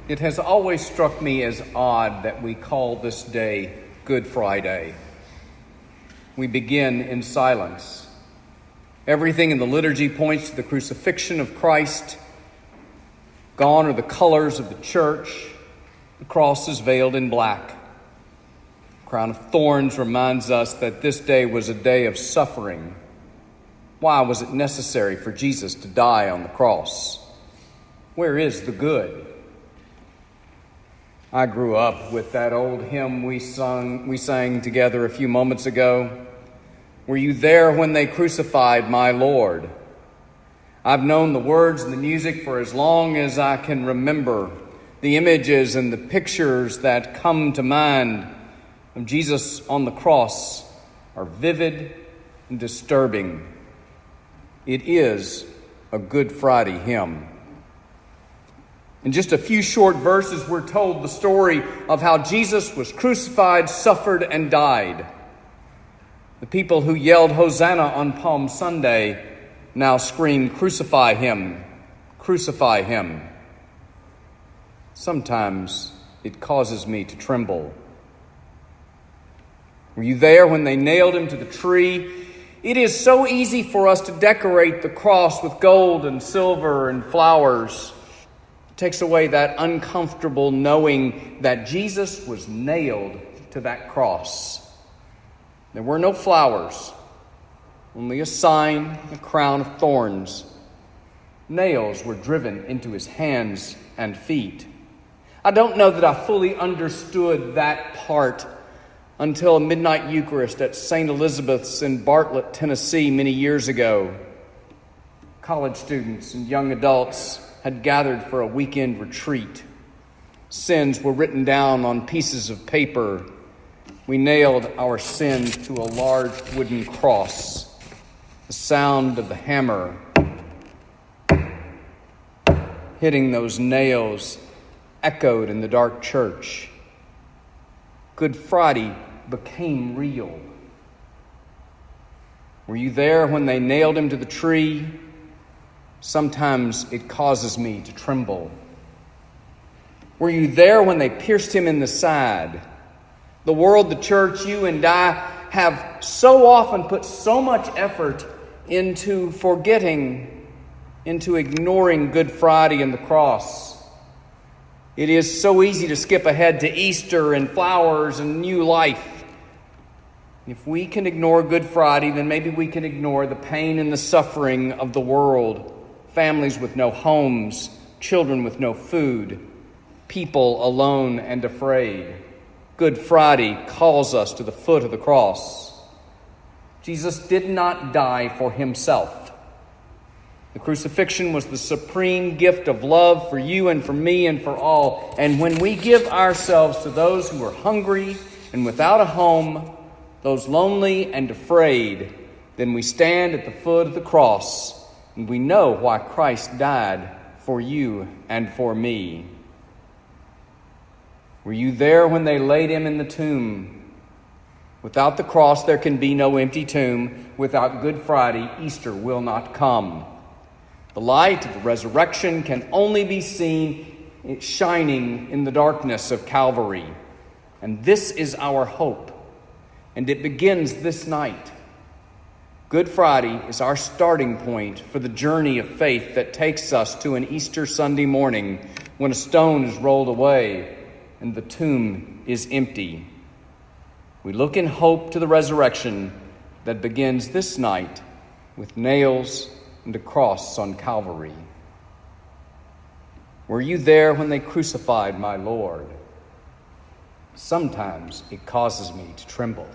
It has always struck me as odd that we call this day Good Friday. We begin in silence. Everything in the liturgy points to the crucifixion of Christ. Gone are the colors of the church. The cross is veiled in black. The crown of thorns reminds us that this day was a day of suffering. Why was it necessary for Jesus to die on the cross? Where is the good? I grew up with that old hymn we sang together a few moments ago. Were you there when they crucified my Lord? I've known the words and the music for as long as I can remember. The images and the pictures that come to mind of Jesus on the cross are vivid and disturbing. It is a Good Friday hymn. In just a few short verses, we're told the story of how Jesus was crucified, suffered, and died. The people who yelled Hosanna on Palm Sunday now scream, "Crucify him, crucify him." Sometimes it causes me to tremble. Were you there when they nailed him to the tree? It is so easy for us to decorate the cross with gold and silver and flowers. Takes away that uncomfortable knowing that Jesus was nailed to that cross. There were no flowers, only a sign, a crown of thorns. Nails were driven into his hands and feet. I don't know that I fully understood that part until a midnight Eucharist at St. Elizabeth's in Bartlett, Tennessee, many years ago. College students and young adults had gathered for a weekend retreat. Sins were written down on pieces of paper. We nailed our sin to a large wooden cross. The sound of the hammer hitting those nails echoed in the dark church. Good Friday became real. Were you there when they nailed him to the tree? Sometimes it causes me to tremble. Were you there when they pierced him in the side? The world, the church, you and I have so often put so much effort into forgetting, into ignoring Good Friday and the cross. It is so easy to skip ahead to Easter and flowers and new life. If we can ignore Good Friday, then maybe we can ignore the pain and the suffering of the world. Families with no homes, children with no food, people alone and afraid. Good Friday calls us to the foot of the cross. Jesus did not die for himself. The crucifixion was the supreme gift of love for you and for me and for all. And when we give ourselves to those who are hungry and without a home, those lonely and afraid, then we stand at the foot of the cross. And we know why Christ died for you and for me. Were you there when they laid him in the tomb? Without the cross, there can be no empty tomb. Without Good Friday, Easter will not come. The light of the resurrection can only be seen shining in the darkness of Calvary. And this is our hope. And it begins this night. Good Friday is our starting point for the journey of faith that takes us to an Easter Sunday morning when a stone is rolled away and the tomb is empty. We look in hope to the resurrection that begins this night with nails and a cross on Calvary. Were you there when they crucified my Lord? Sometimes it causes me to tremble.